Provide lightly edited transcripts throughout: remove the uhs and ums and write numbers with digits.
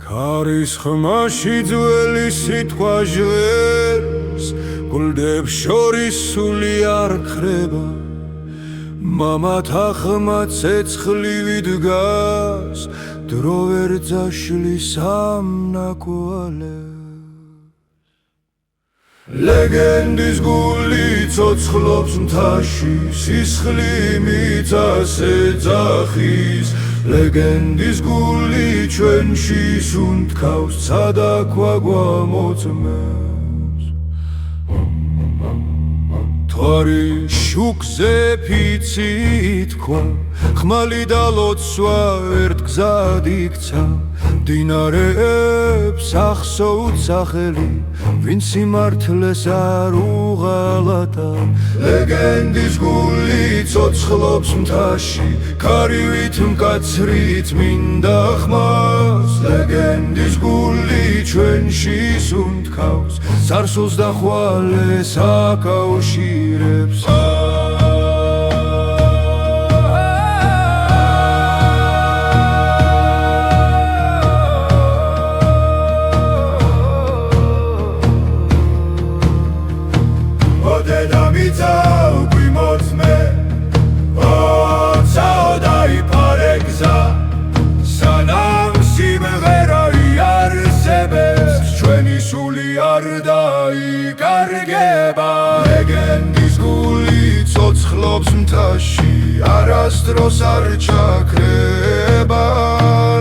ქარის ხმაში ძველი სიტყვა ჟღერს, გულდებს შორის სული არ ხრება, მამათა ხმა ცეცხლივი დგას, დრო ვერ ძაშლის ამ ნაკვალებს. ლეგენდის გული ცოცხლობს მთაში, სისხლი მიწას ეძახის. ლეგენდის გული ჩვენში სუნთქავს, ცადაქვა გვამოწმებს. მთვარი შუქზე ფიცი ითქვა, ხმალი და ლოცვა ერთ გზად იქცა. მდინარეებს ახსოვთ სახელი, ვინც სიმართლეს არ უღალატა. ლეგენდის გული ცოცხლობს მთაში, ქარივით მკაცრით მინდა ხმას. ლეგენდის გული ჩვენში სუნთქავს, სარსულს და ხვალეს აკავშირებს. ლეგენდის გული ცოცხლობს მთაში, არასდროს არ ჩაქრება.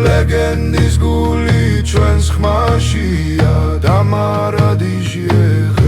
ლეგენდის გული ჩვენს ხმაშია, დამარადი ჟღერს.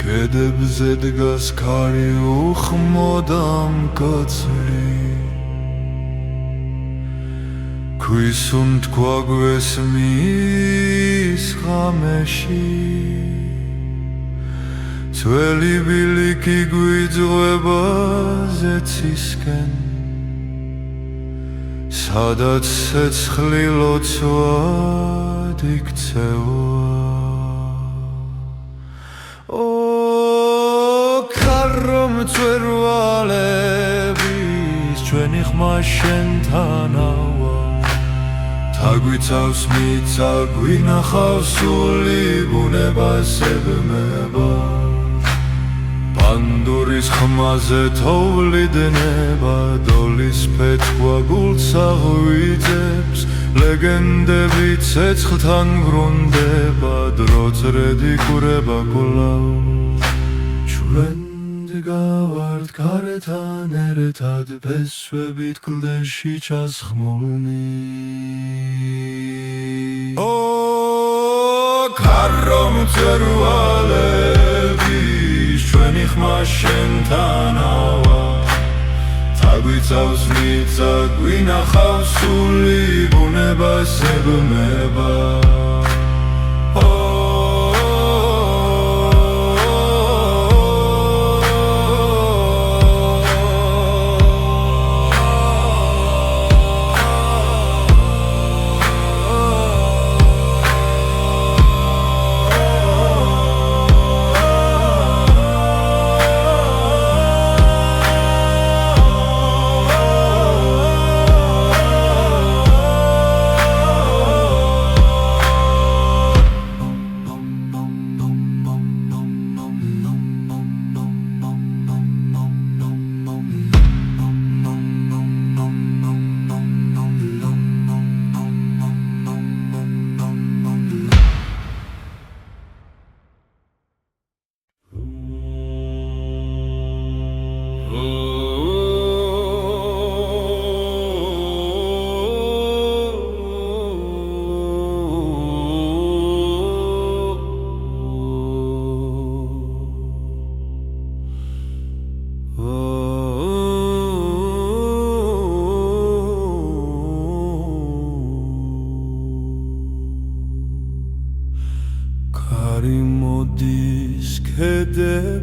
კედებზე დგას ქარი უხმოდამ კაცრი, ქვის უთქვა გვესმის ღამეში. ძველი ბილიკი გვიძღვება ზეცისკენ, სადაც ცეცხლი ლოცვად იქცევა. მწვერვალების ჩვენი ხმა შენთანავა, თაგვიცავს მიწა, გვინახავს სული, ბუნებას ებმება. პანდურის ხმაზე თოვლიდნება, დოლის ფეთქვა გულს აღვიძებს. ლეგენდები ცეცხლთან ბრუნდება, დრო წრედი კურება კვლავ. ჩვენ გავართ გარეთან ერთად, ფესვებით კლდეში ჩასხმულნი. ქარო მწვერვალების ჩვენი ხმა შენთანავა, თაგვიცავს მიწა, გვინახავს სული, ბუნებას ებმება.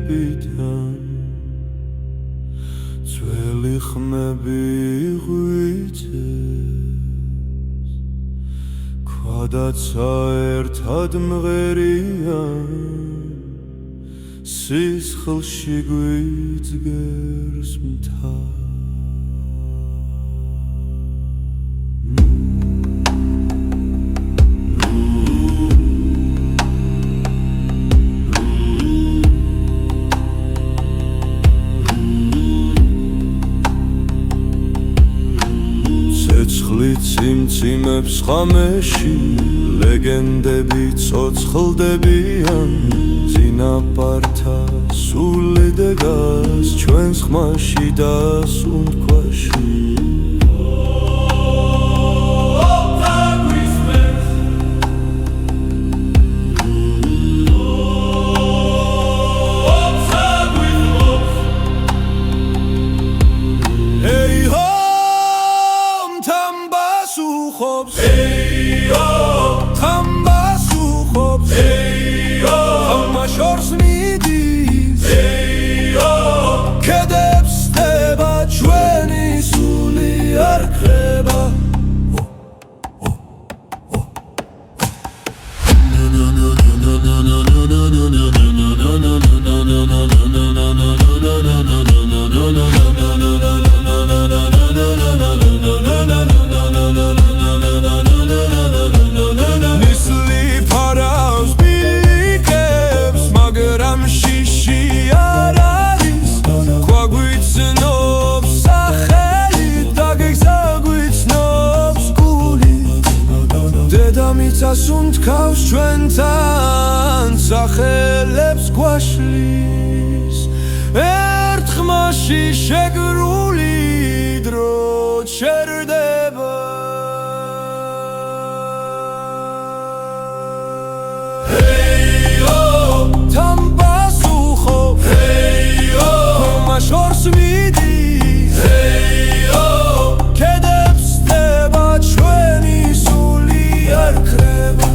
დებიდან ძველი ხმები ღვიძეს ქვადაცა ერთად მღერიან სისხლში გვიძგერს მთა ციმციმებს ხამეში ლეგენდები ცოცხლდებიან წინაპართა სული დეგას ჩვენს ხმაში და სუნთქვაში სუნთქავს ჩვენთან სახელებს გვაშლის ერთ ხმაში შეგრული დრო ჩერდება თან პასუხო ხმა შორს მიდის კედებს ხდება ჩვენი სული არ ქრება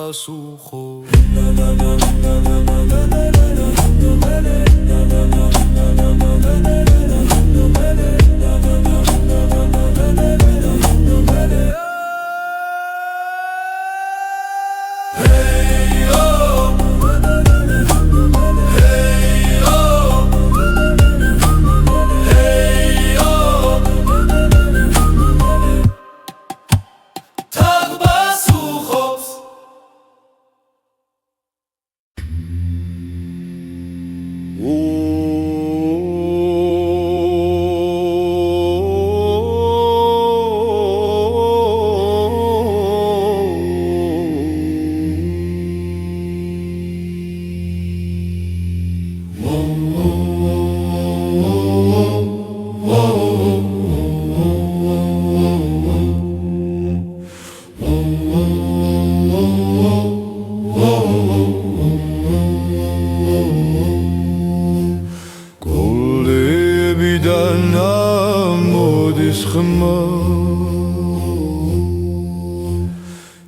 Pasucho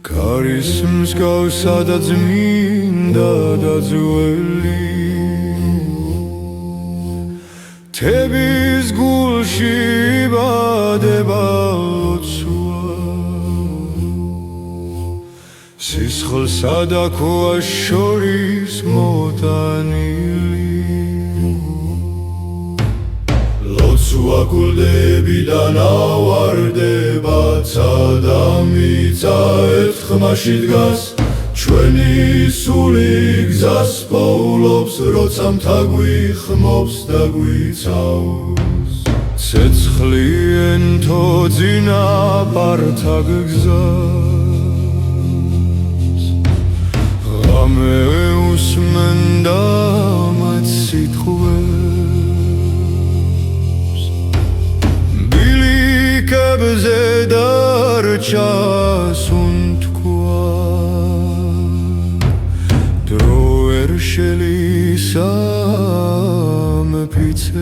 Karisms gausa da dzminda da dzveli Tebis gulshi badeba lotsua Sisxlsa da koa shoris motanili Lotsua kuldebidan avardeba Tsadamita et ხმაში დგას ჩვენი სული გზას პოულობს როცა მთა გვიხმობს და გვიცავს ცეცხლიან თოძინაპართა გზას ღამე უსმენდა მათ სიტყვებს ბილიკებზე დარჩა Shelly sam pice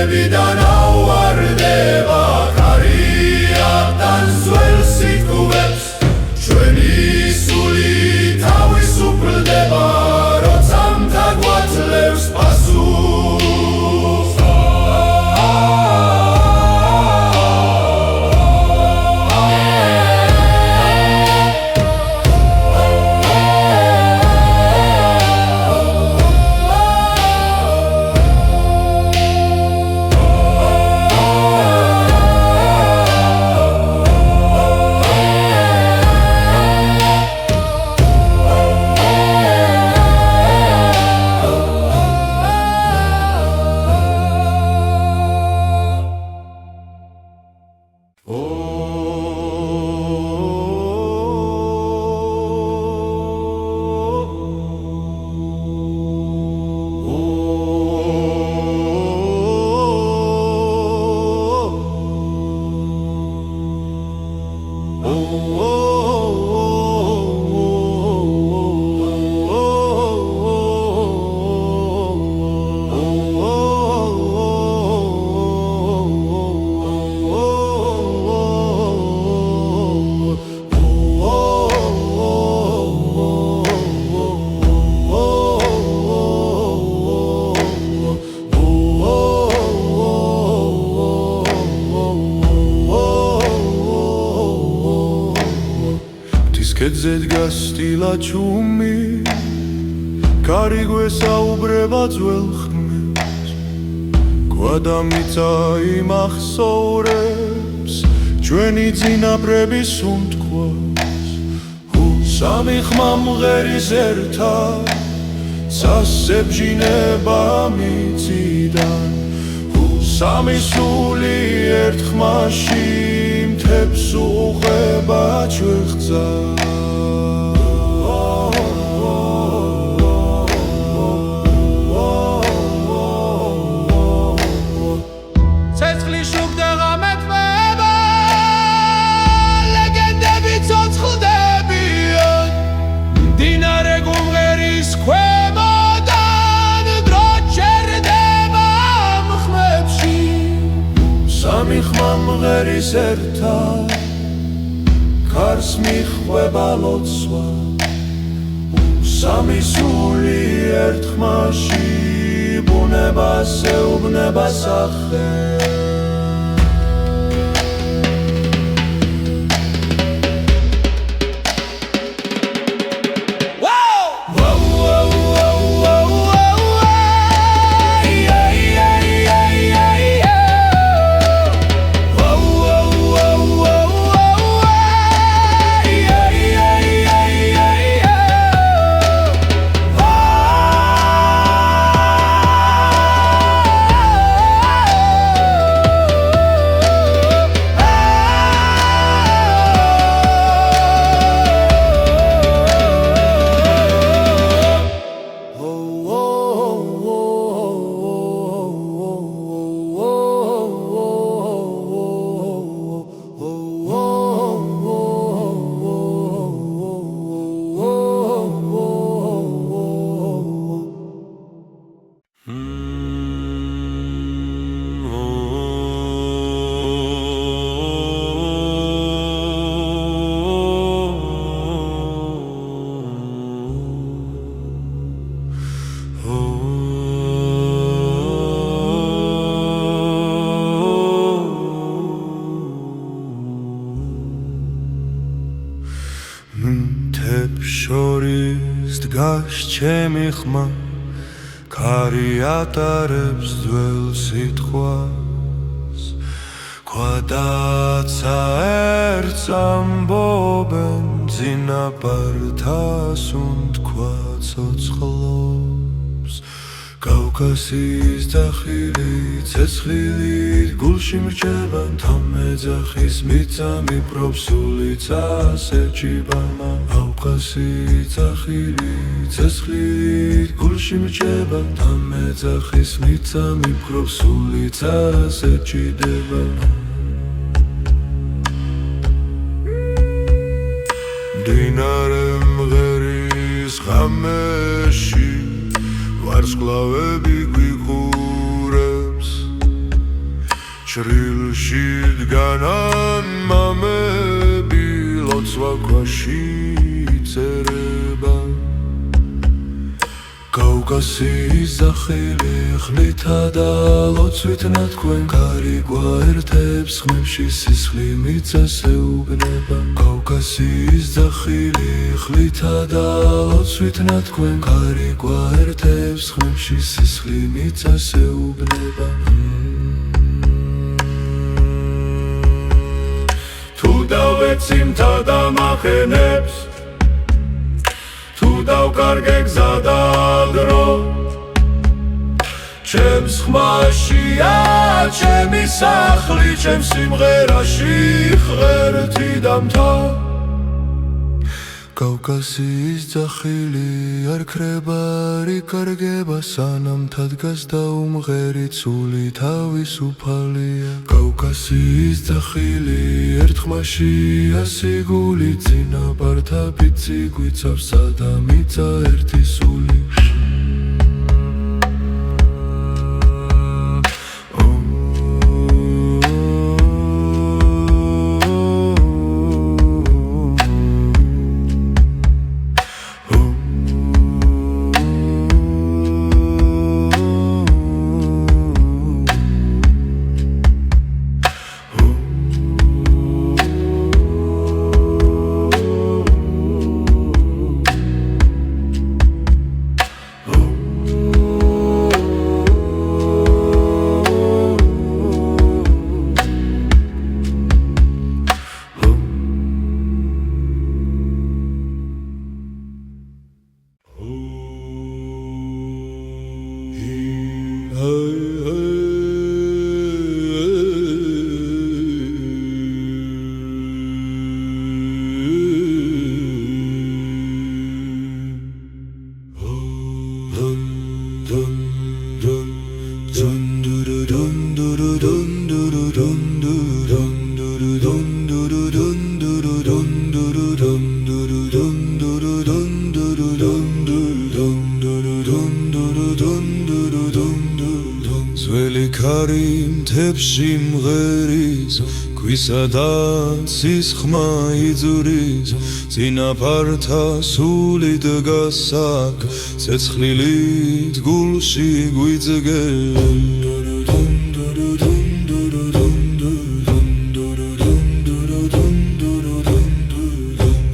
დებიდან ავარდება კარიატან ძველ სიტყვებს ჩვენი სული თავისუფლდება როცა მთა გვაძლევს პასუხს კედზე დგას სტილა ჩუმი კარი გვესაუბრება ძველ ხმებს გვადამიცა იმ ახსოვრებს ჩვენი წინაპრების უთქვას სამი ხმა მღერის ერთად სასებჟინება მიწიდან სამი სული ერთ ხმაში მთებს უღება ჩვეხცა მღერის ერთად ქარს მიხვება ლოცვა სამი სული ერთ ხმაში ბუნებას ეუბნება სახე შორის დგას ჩემი ხმა ქარი ატარებს ძველ სიტყვას ქვადაცა ერთს ამბობენ წინაპართა სუნთქვა ცოცხლობს კავკასიის ძახილი ცეცხლით გულში მრჩება თამეძახის მიწამი პროფსულიცა სერჩიბამა კავკასიის ძახილი ცეცხლით გულში მრჩება თამეძახის მიწამი პროფსულიცა სერჩიდება დინარე მღერის ღამეში ვარსკვლავები გვიყურებს შრილში დგანან მამები ლოცვა ქვაში წერება კავკასიის ზახილი ხლითა და ლოცვით ნათქვენ გარიგვა ერთებს ხმებში სისხლი მიწასეუბნება კავკასიის ზახილი ხლითა და ლოცვით ნათქვენ გარიგვა ერთებს ხმებში სისხლი მიწასეუბნება თუ დავეცი მთა და მახენებს თუ დავკარგე გზა და დრო ჩემს ხმაშია ჩემი სახლი ჩემს სიმღერაში ღერთი და მთა კავკასიის ძახილი არ ქრება არ იკარგება სანამ თადგას და უმღერი ცული თავისუფალია კავკასიის ძახილი ერთ ხმაშია სიგული წინაპართა ფიცი გვიცავს სადა მიწა ერთი სული ძველი ქარი მთებში მღერის ქვისა და ცის ხმა იძურის წინაპართა სული დგას აქ ცეცხლილით გულში გვიძგენ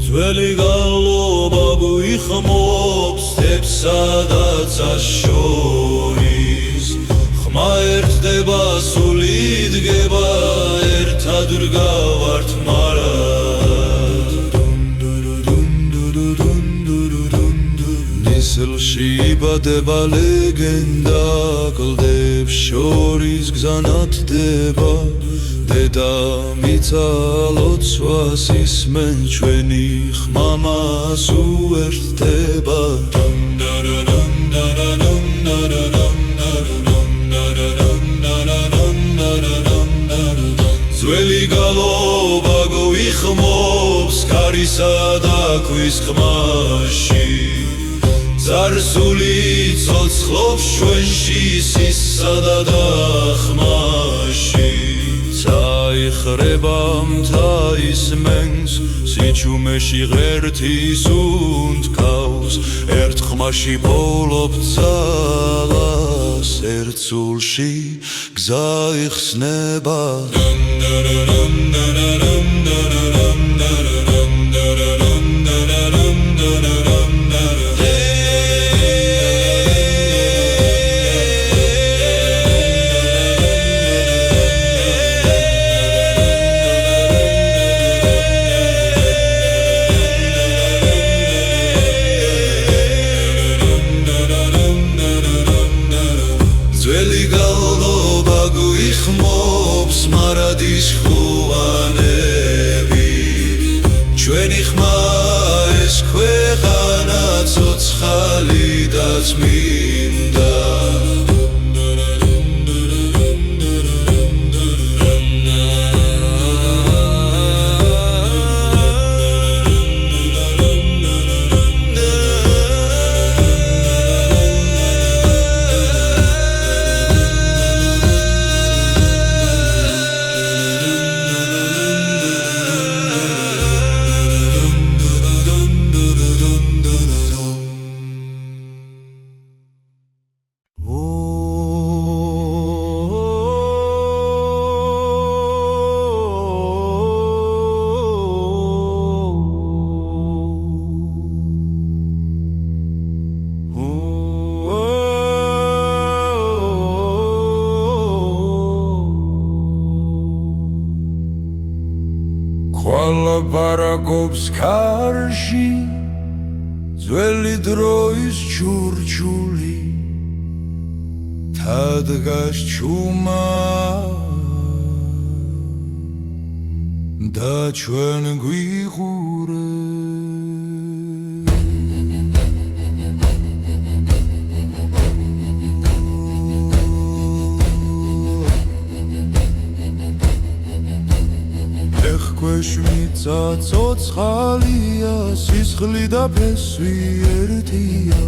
ძველი გალობა გვიხმობს თებსა და ცას შორის ხმა ერთდება სული დგება ერთად ვდგავართ მარად ნისლში იბადება ლეგენდა კლდებს შორის გზა ნათდება დედამიწა ლოცვას ისმენ ჩვენი ხმა მას უერთდება ძველი გალობა გვიხმობს ქარისა და ქვის ხმაში ძარსული ცოცხლობს ჩვენში სისა და ხმაში წაიხრება მთა ისმენს სიჩუმეში ღერთის უნთქავს ერთ ხმაში პოვლობ ძალას ერთ სულში გზა იხსნება ძველი გალობა გვიხმობს მარადის ხუანები ჩვენი ხმა ეს ქვეყანა ცოცხალი და წმინდა ლაპარაკობს ქარში ძველი დროის ჩურჩული თადგას ჩუმა და ჩვენ გვიყურე ეხქვეშმიცა ცოცხალია სისხლი და ფესვი ერთია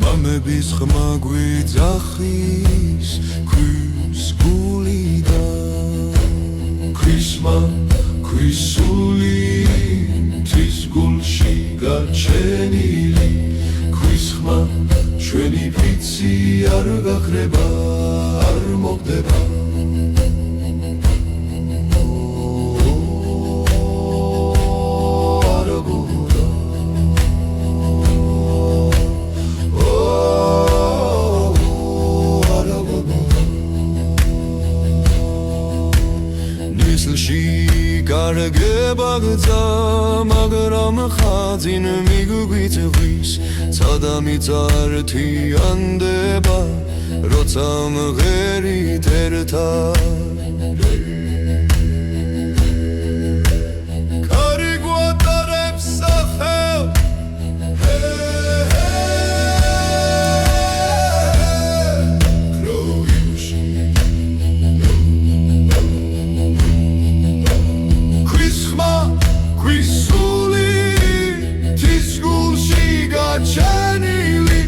მამების ხმა გვიძახის ქვის გულიდან ქვისმა ქვისული მთის გულში გაჩენილი ქვის ხმა ჩვენი ფიცი არ გაქრება არ მოხდება გარგებაგზა მაგრამ ხაძინ მიგვიწვის ცადამიც ართიანდება როცა მღერით ერთად კარი გვატარებს სახელ ჩენილი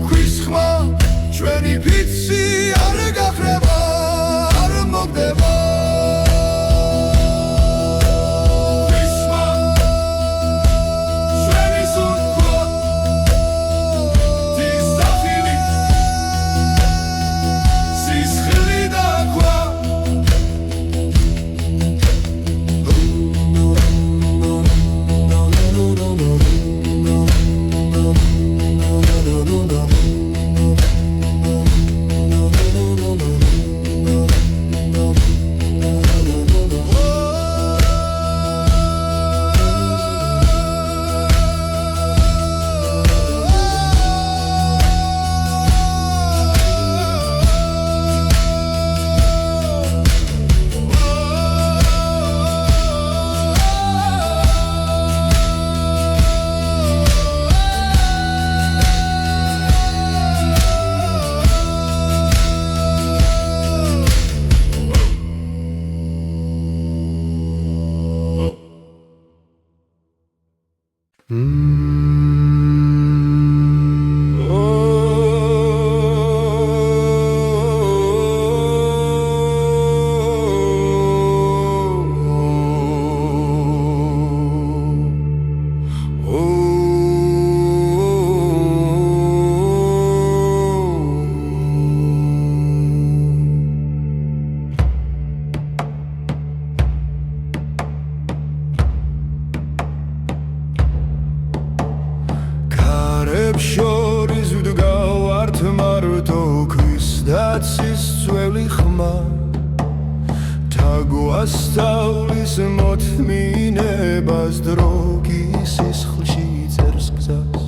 ქვის ხმა ჩვენი ფიცი არ გაქრება არ მოხდება ქვის ხმა ჩვენი სუნთქვა დის დახილი სისხლი და ქვა შორის ვდგავართ მარტო ქვის დაცის ძველი ხმა თაგვასწავლის მოთმინებას დროგი სისხლში წერს გზას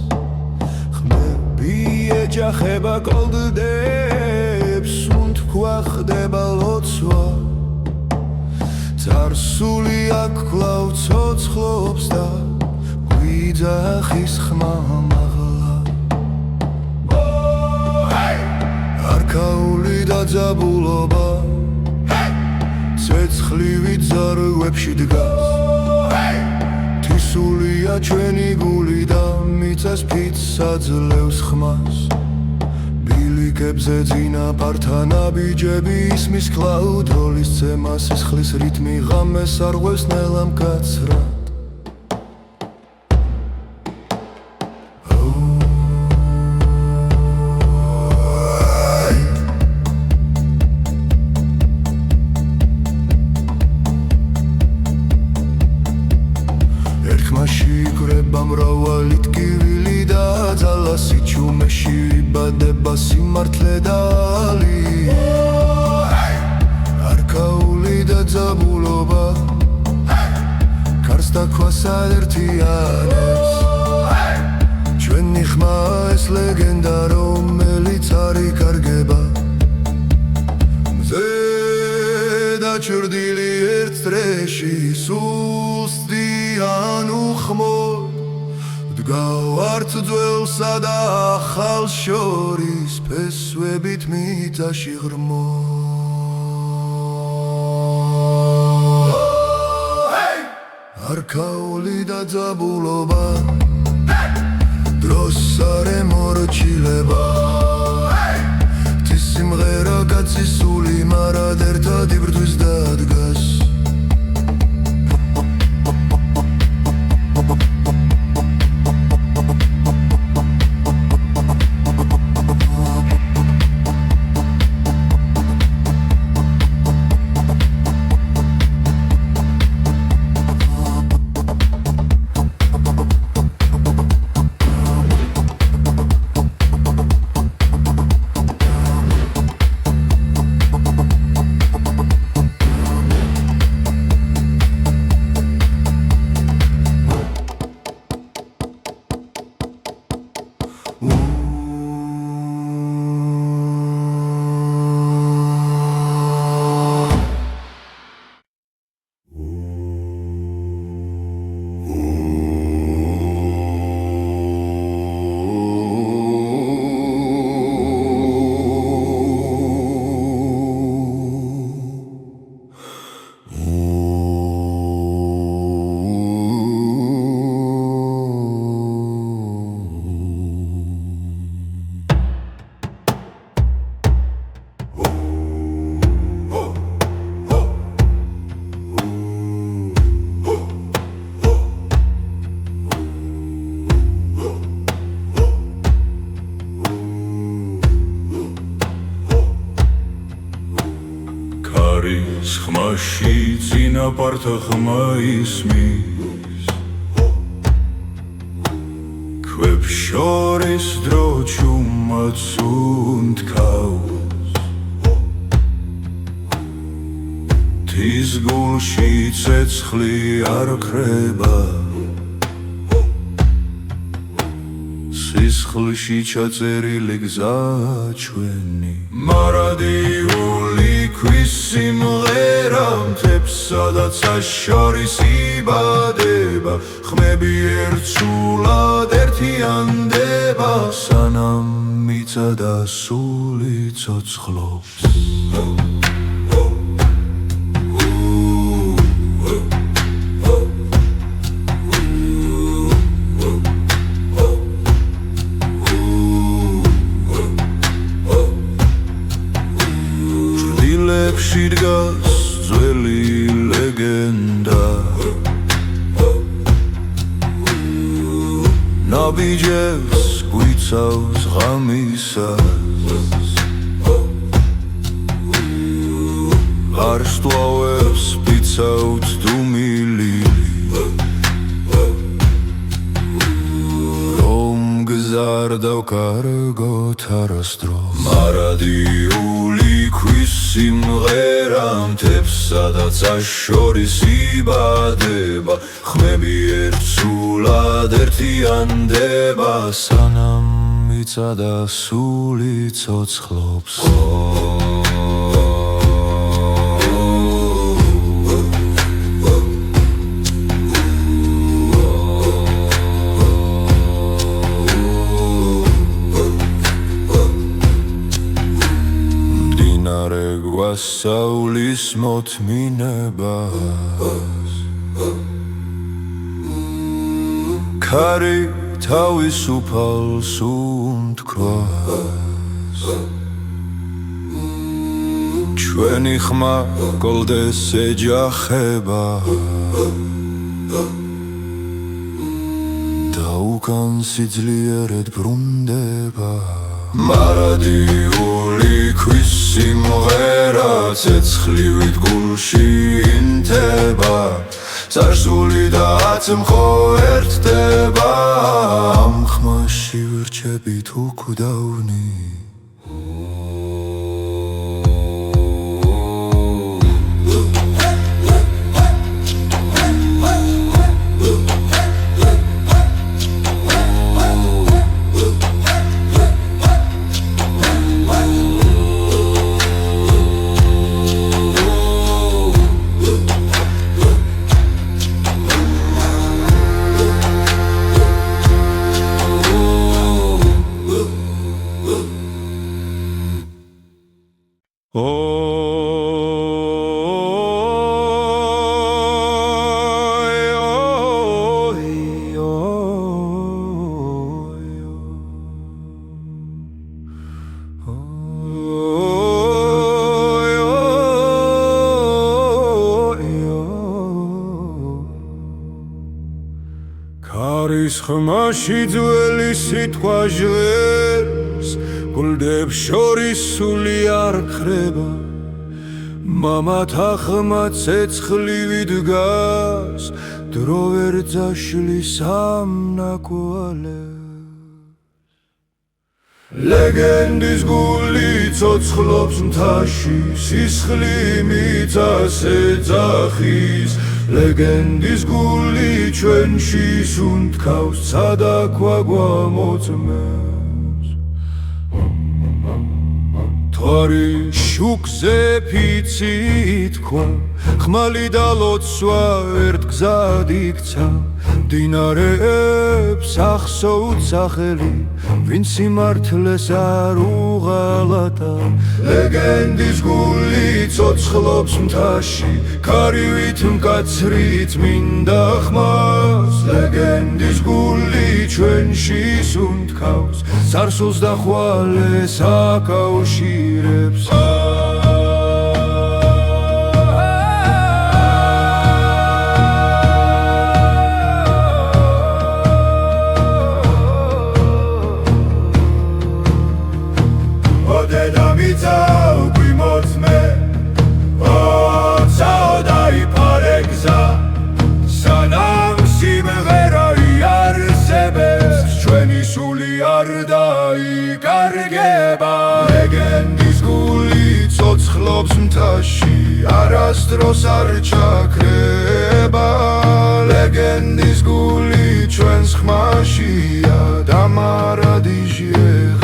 ხმები ეჯახება კოლდდებს სუნთქვა ხდება ლოცვა წარსული აქ კვლავ ცოცხლობს და გვიძახის ხმა არქაული დაძაბულობა ცეცხლივი ძარღვებში დგას თისულია ჩვენი გული და მიწას ფიცს აძლევს ხმას ბილიკებზე წინაპართა ნაბიჯები ისმის კლაუდროლის ცემა სისხლის რიტმი ღამეს არღვევს ნელა მკაცრად მრავალი ტკივილი და ძალა სიჩუმეში ვიბადება სიმართლე და ალი არქაული და ძაბულობა არს დაქვასა ერთიანებს ჩვენი ხმა ეს ლეგენდა რომელიც არ იკარგება მზე დაჩრდილი ერთ წრეში სუსტიან უხმოდ დგავართ ძველსა და ახალს შორის ფესვებით მიწაში ღრმო არქაული და ძაბულობა დროს არ ემორჩილება თის სიმღერა კაცის სული მარად ერთად იბრძვის და დგას ხმაში წინაპართ ხმა ისმის ქვებს შორის დრო ჩუმად უნთქავს თის გულში ცეცხლი არ ხრება სისხლში ჩაწერილი გზა ჩვენი მარადიული ქვის სიმღერა მთებსა და ცას შორის იბადება ხმები ერთსულად ერთიანდება სანამ მიწა და სული ცოცხლობს დგას ძველი ლეგენდა ნაბიჯებს გვიცავს ღამისას ვარსკვლავებს ვიცავთ დუმილი რომ გზარ დავკარგოთ არასდროს მარადიული ქვის სიმღერა მთებსა და ცას შორის იბადება ხმები ერთსულად ერთიანდება სანამ მიწა და სული ცოცხლობს გვასწავლის მოთმინებას ქარი თავისუფალს უნთქვას ჩვენი ხმა გოლდეს ეჯახება და უკან სიძლიერად ბრუნდება მარადიული ქვის სიმღერა ცეცხლივით გულში ინთება წარსული და აწმყო ერთდება ამ ხმაში ვირჩებით უკვდავნი ქარის ხმაში ძველი სიტყვა ჟღერს, გულდებს შორის სული არ ხრება, მამათა ხმა ცეცხლივი დგას, დრო ვერ ძაშლის ამ ნაკვალებს. ლეგენდის გული ცოცხლობს მთაში, სისხლი მიწას ეძახის. ლეგენდის გული ჩვენში სუნთქავს, სადაქვა გვამოწმებს. მთვარი შუქზე ფიცი ითქვა, ხმალი და ლოცვა ერთ გზად იქცა. მდინარეებს ახსოვთ სახელი, ვინც სიმართლეს არ უღალატა. ლეგენდის გული ცოცხლობს მთაში, ქარივით მკაცრით მინდა ხმას. ლეგენდის გული ჩვენში სუნთქავს, სარსულს და ხვალეს აკავშირებს. ლეგენდის გული ცოცხლობს მთაში, არასდროს არ ჩაქრება. ლეგენდის გული ჩვენს ხმაშია, დამარადი ჟღერს.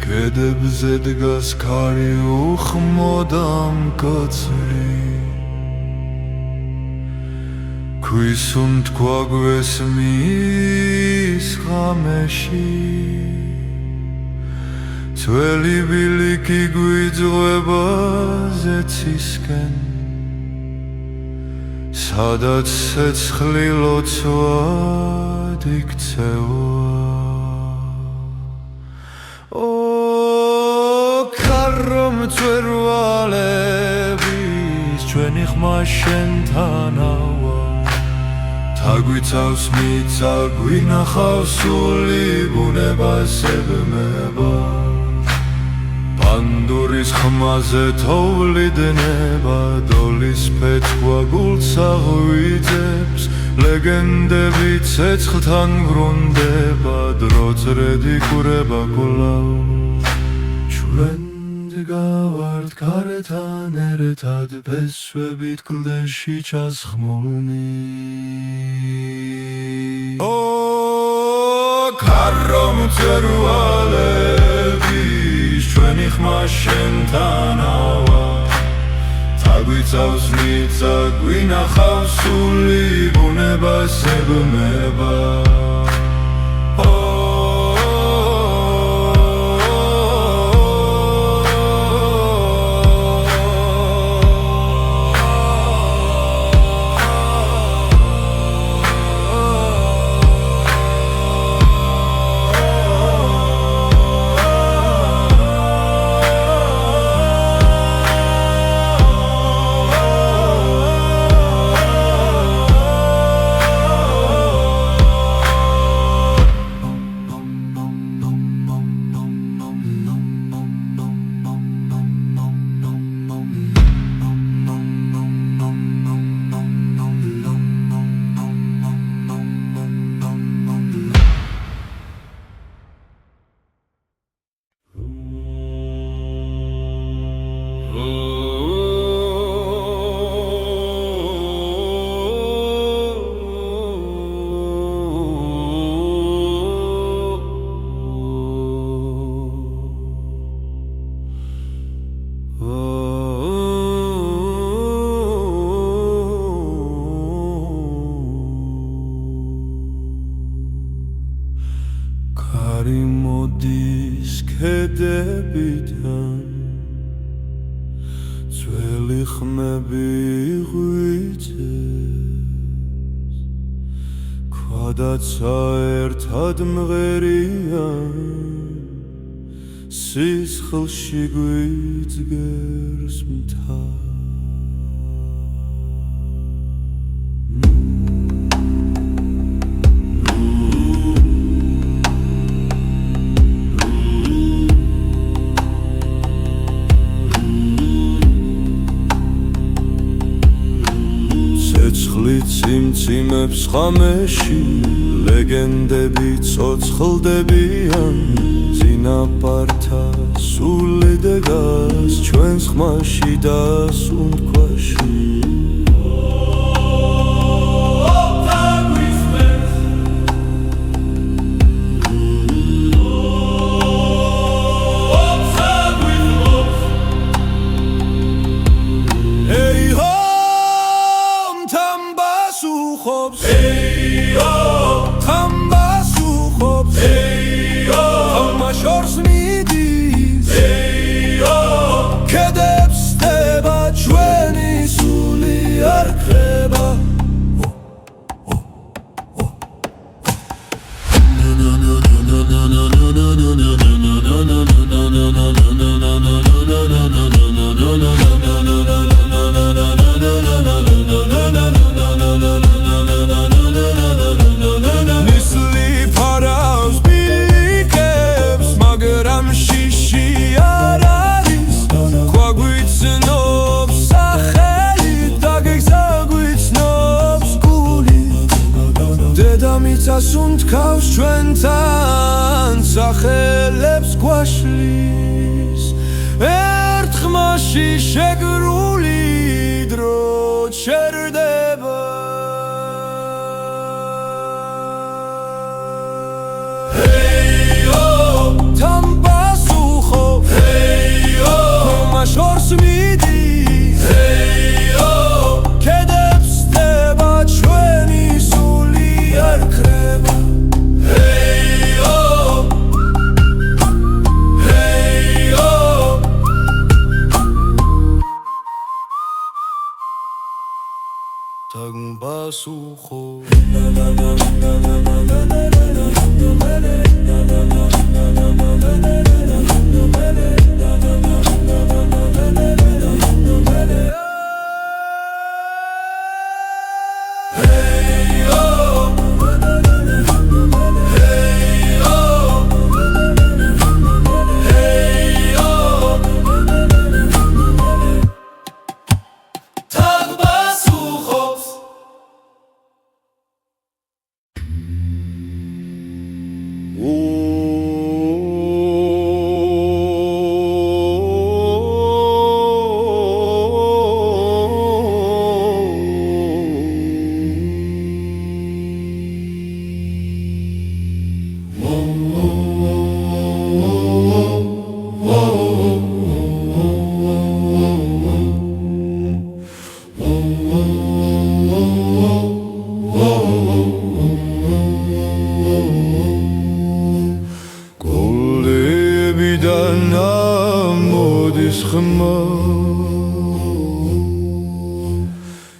კედებზე დგას ქარი უხმოდამ კაცრი, ქვისუნთქვა გვესმის ღამეში. ძველი ბილიკი გვიძღვება ზეცისკენ, სადაც ცეცხლი ლოცვად იქცევა. მწვერვალების ჩვენი ხმა შენთანავა, თაგვიცავს მიწა, გვინახავს სული, ბუნებას ებმება. პანდურის ხმაზე თოვლიდნება, დოლის ფეცქვა გულს აღვიძებს. ლეგენდები ცეცხლთან ბრუნდება, დრო წრედი კურება კვლავ. ჩვენ გავართ ქართან ერთად, ფესვებით კლდეში ჩასხმულნი. ქარო მწვერვალების ჩვენი ხმა შენთანავა, თაგვიცავს მიწა, გვინახავს სული, ბუნებას ებმება. ქედებიდან ძველი ხმები ღვიძეს ქვადაცა ერთად მღერიან სისხლში გვიძგერს მთა ციმციმებს ხამეში ლეგენდები ცოცხლდებიან წინაპართა სული დეგას ჩვენს ხმაში და სუნთქვაში სუნთქავს ჩვენთან სახელებს გვაშლის ერთ ხმაში შეგრული დრო ჩერდება თან პასუხო ხმა შორს მიდის კედებს დება ჩვენი სული არ ქრება Basukho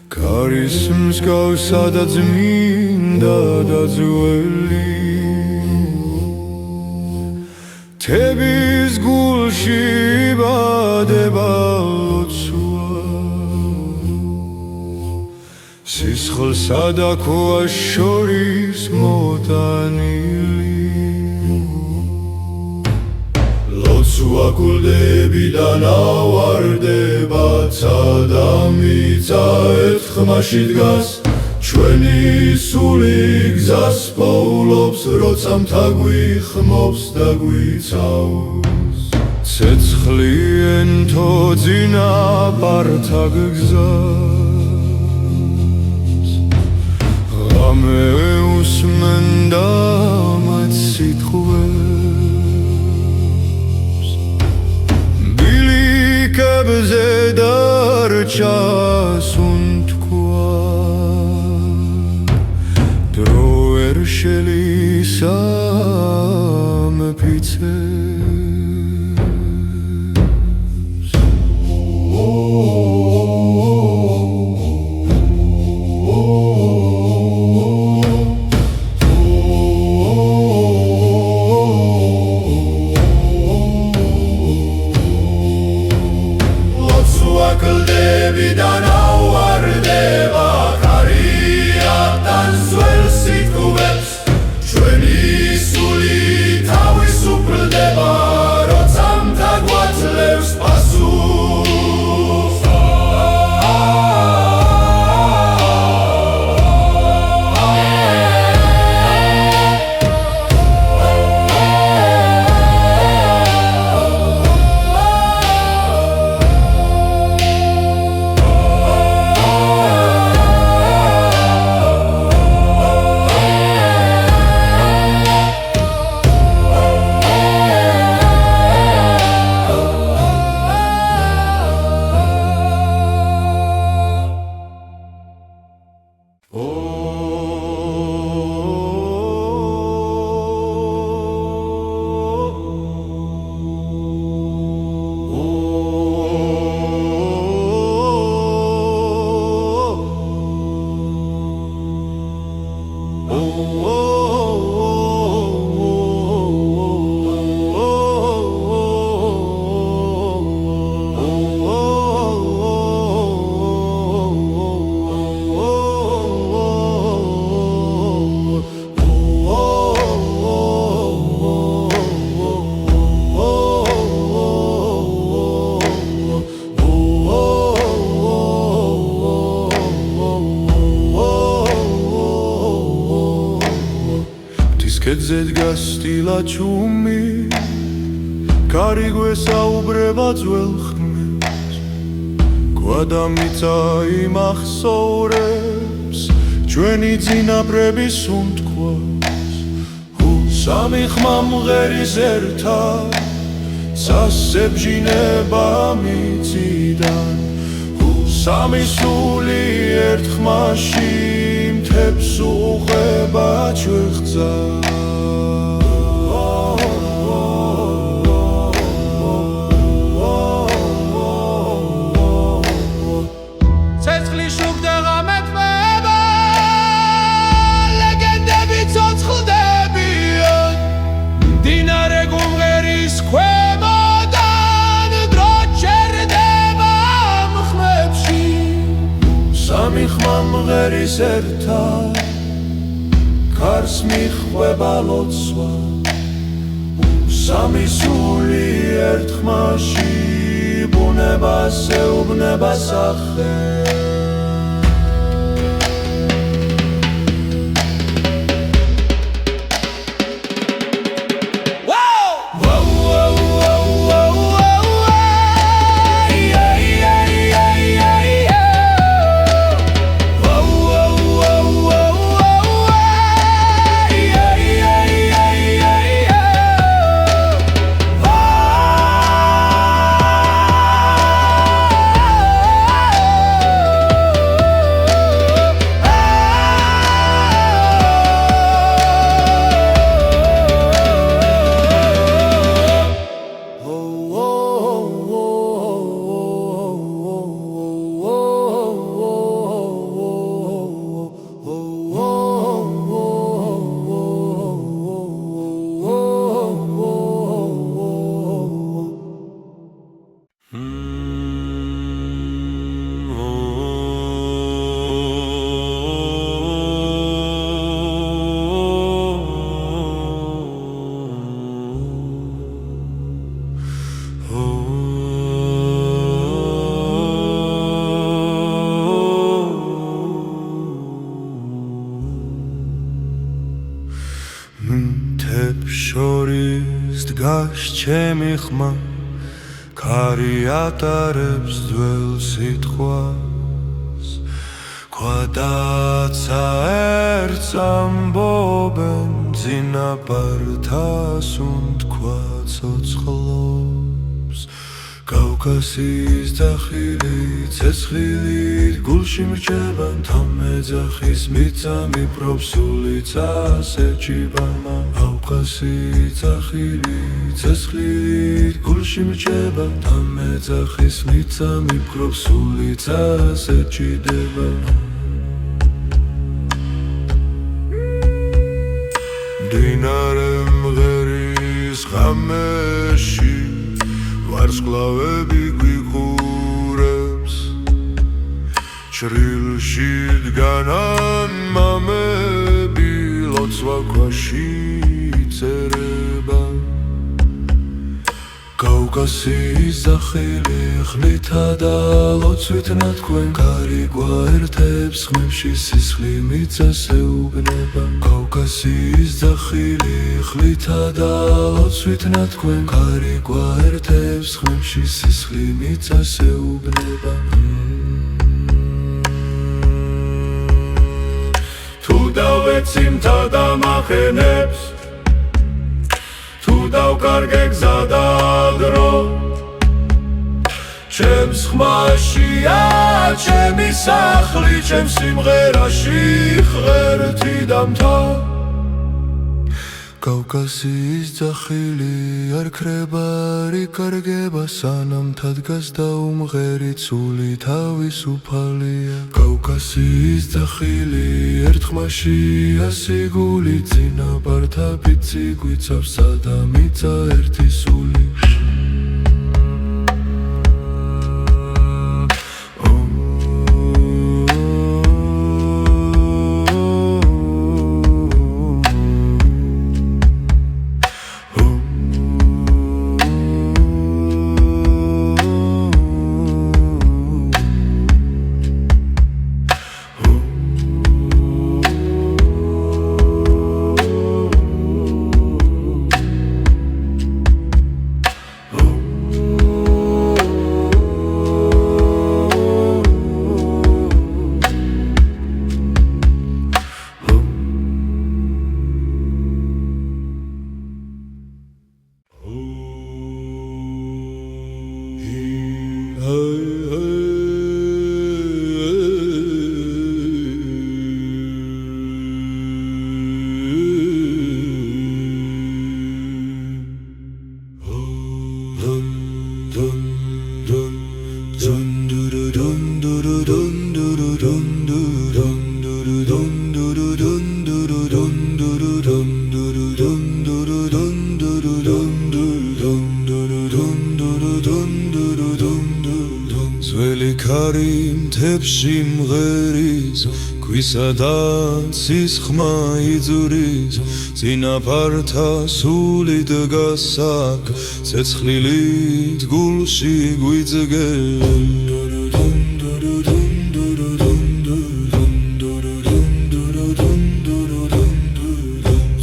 Karisms gausa dzminda da dzveli Tebis gulshi badeba lotsua Sisxlsa da koa shoris motanili Lotsua kuldebidan avardeba Tsadamita et ხმაში დგას ჩვენი სული გზას პოულობს როცა მთა გვიხმობს და გვიცავს ცეცხლიან თოძინა პართა გზას ღამე უსმენდა მათ სიტყვებს ბილიკებზე დარჩა Dro ersheli sam pice ხეზე დგას სტილა ჩუმი კარი გვესაუბრება ძველ ხმებს გვადა მიწა იმახსოვრებს ჩვენი წინაპრების უთქვას სამი ხმა მღერის ერთად სასებჟინება მიწიდან სამი სული ერთ ხმაში მთებს უყვება ჩვეხძა მღერის ერთად ქარს მიხვება ლოცვა სამი სული ერთ ხმაში ბუნებას ეუბნება სახე შორის დგას ჩემი ხმა ქარი ატარებს ძველ სიტყვას ქვადაცა ერთს ამბობენ წინაპართა სუნთქვა ცოცხლობს კავკასიის ძახილი ცეცხლით გულში მრჩება თამეძახის მიწა მიპრობს სულიცა სეჭიბამა კავკასიის ძახილი ცეცხლით გულში მრჩება თამეძახის მიწა მიპრობს სულიცა სეჭიდება მდინარე მღერის ღამეში ვარსკვლავები გვიყურებს ჩრილში დგანან მამები ლოცვა ქვაში წერება კავკასიის ძახილი ხლითა და ლოცვით ნათქვენ კარი გვაერთებს ხმებში სისხლი მიწას ეუბნება კავკასიის ძახილი ხლითა და ლოცვით ნათქვენ კარი გვაერთებს ხმებში სისხლი მიწას ეუბნება თუ დავეციმთა და მახენებს დავკარგე გზა და დრო ჩემს ხმაშია ჩემი სახლი ჩემს სიმღერაში ღერთი დამთა კავკასიის ძახილი არ ქრება არ იკარგება სანამ თადგას და უმღერი ცული თავისუფალია კავკასიის ძახილი ერთ ხმაშია სიგული წინაპართა ფიცი გვიცავს სადა მიწა ერთი სული ძველი ქარი მთებში მღერის ქვისა და ცის ხმა იძურის წინაპართა სული დგას აქ ცეცხლილით გულში გვიძგენ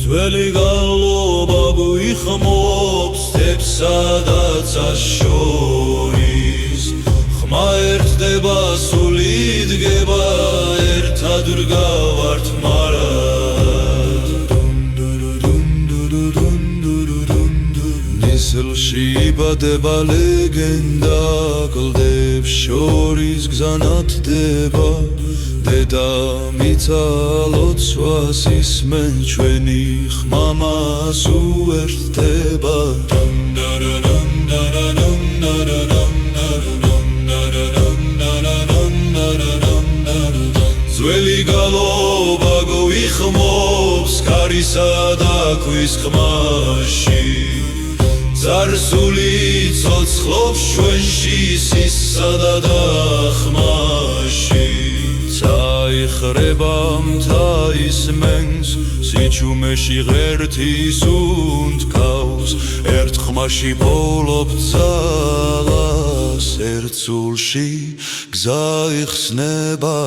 ძველი გალობა გვიხმობს სტეპსა და ცას შორის ხმა ერთდება სული დგება ერთად ვდგავართ მარად ნისლში იბადება ლეგენდა კლდებს შორის გზა ნათდება დედამიცა ლოცვას ისმენ ჩვენი ხმა მას უერთდება ძველი გალობა გვიხმობს ქარისა და ქვის ხმაში ძარსული ცოცხლობს ჩვენში სისსა და ხმაში წაიხრება მთა ისმენს სიჩუმეში ღერთის უნთქავს ერთ ხმაში პოვლობ ძალას ერთ სულში გზა იხსნება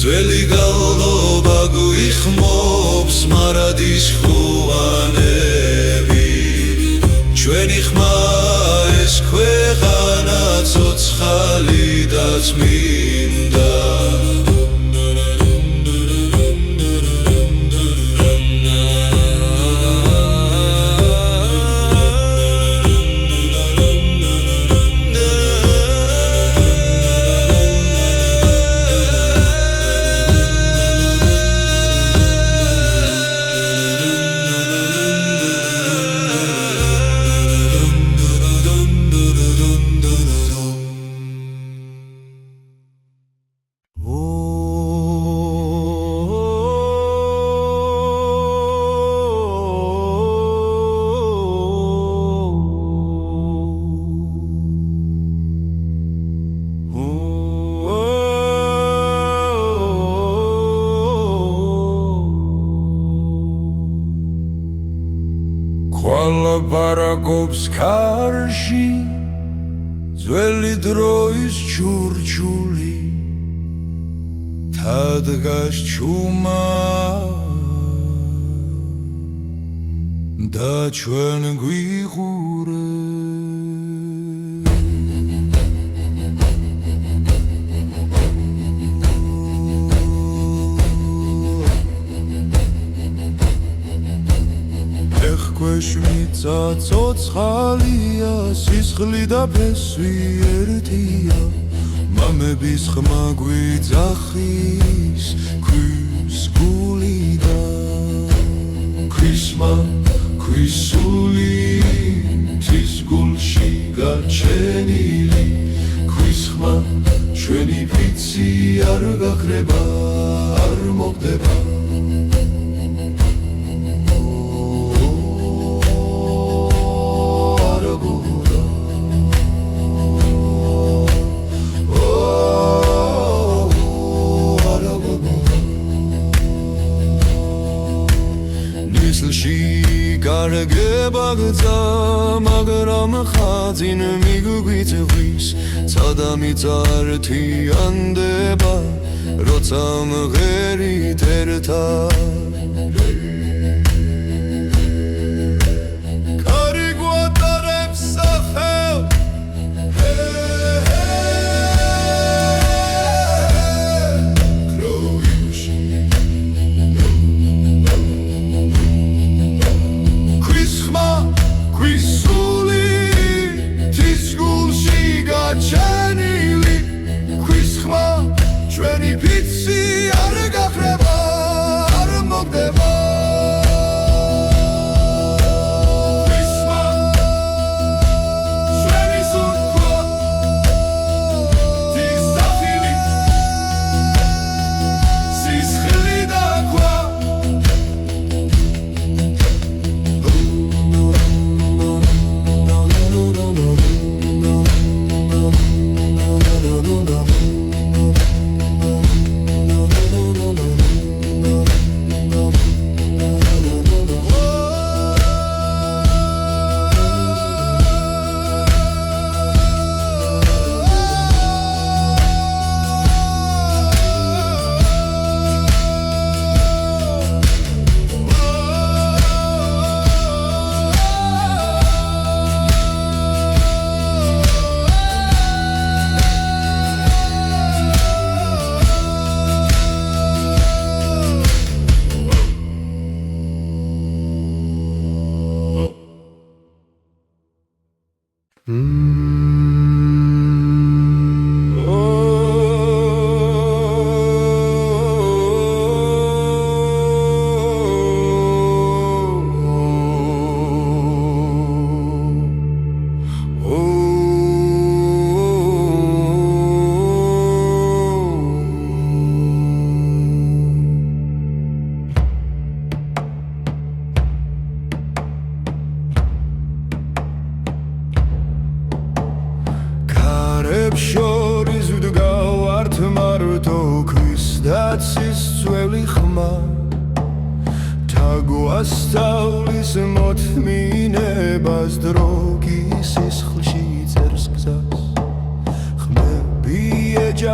ძველი გალობა გვიხმობს მარადის ხუანები ჩვენი ხმა ეს ქვეყანა ცოცხალი და წმინდა ყველა ბარაკობს ქარში ძველი დროის ჩურჩული თადგას ჩუმა და ჩვენ გვიღურებ ქვეშ მიწა ცოცხალია სისხლი და ფესვი ერთია მამების ხმა გვიძახის ქვის გულიდან ქვისმა ქვის სული მთის გულში გაჩენილი ქვის ხმა ჩვენი ფიცი არ გაქრება არ მოგდება გარგება გზა მაგრამ ხაზინ მიგვიწვის სადამიწა ერთიანდება როცა მღერით ერთად ქარი გვატარებს სახელ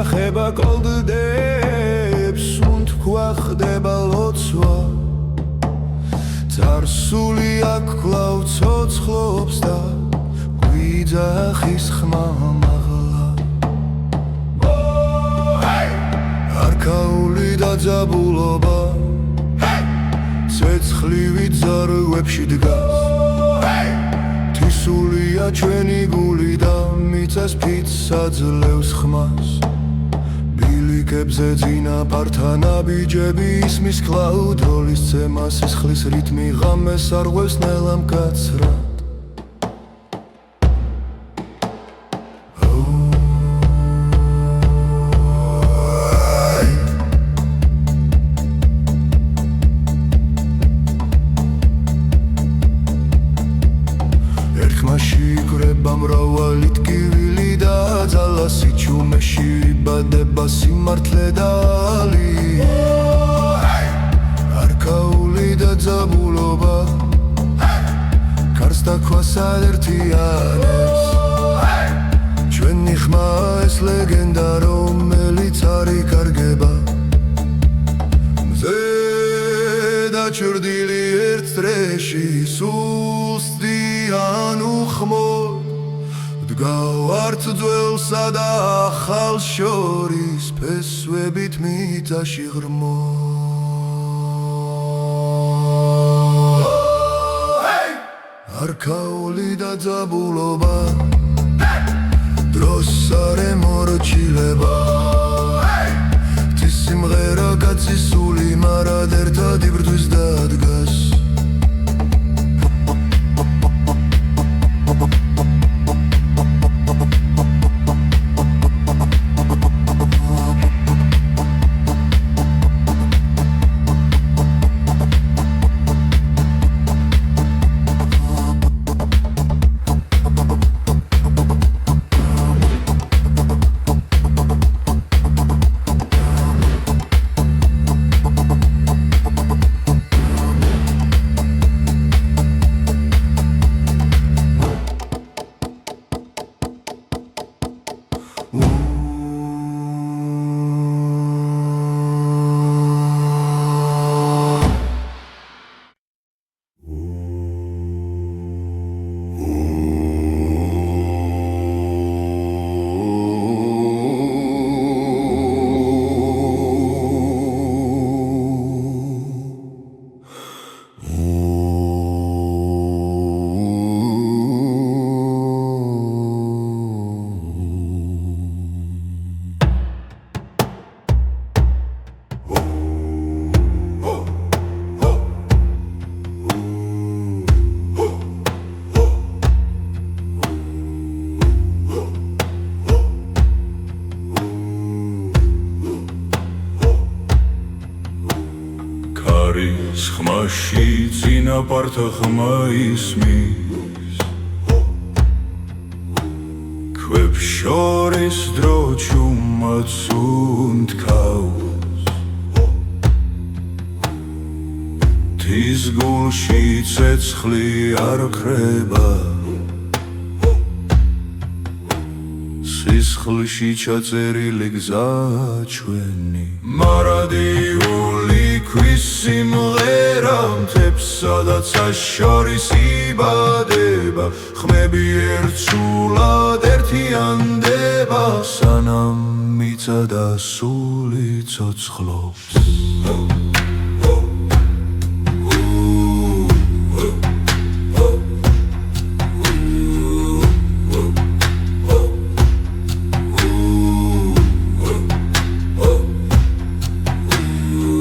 ეხება კოლდდებს უთქვა ხდება ლოცვა წარსული აქ კლავ ცოცხლობს და გვიძახის ხმა მაღლა არქაული დაძაბულობა ცეცხლივი ძარღვებში დგას თვისულია ჩვენი გული და მიწას ფიცს აძლევს ხმას ბილიკებზე წინაპართან აბიჯები ისმის კლაუდროლის ცემა სისხლის რითმი ღამეს არღვევს ნელა მკაცრად შიკრება მრავალი ტკივილი და ძალა სიჩუმეში ვიბადება სიმართლე და ალია არქაული და ძაბულობა კარს დაქვას ადერთიანებს ჩვენი ხმა ეს ლეგენდა რომელიც არ იკარგება მზე დაჩრდილი ერთ წრეში სულსდიან უხმოდ დგავართ ძველსა და ახალს შორის ფესვებით მიწაში ღრმო არქაული და ძაბულობა დროს არ ემორჩილება სიმღერა გაწისული მარად ერთად იბრძვის დადგას ხმაში წინაპართა ხმა ისმის ქვებს შორის დრო ჩუმაც უნთქავს თის გულში ცეცხლი არ ხრება სისხლში ჩაწერილი გზა ჩვენი მარადიული ქვის სიმღერა მთებსა და ცას შორის იბადება ხმები ერთსულად ერთიანდება სანამ მიწა და სული ცოცხლობს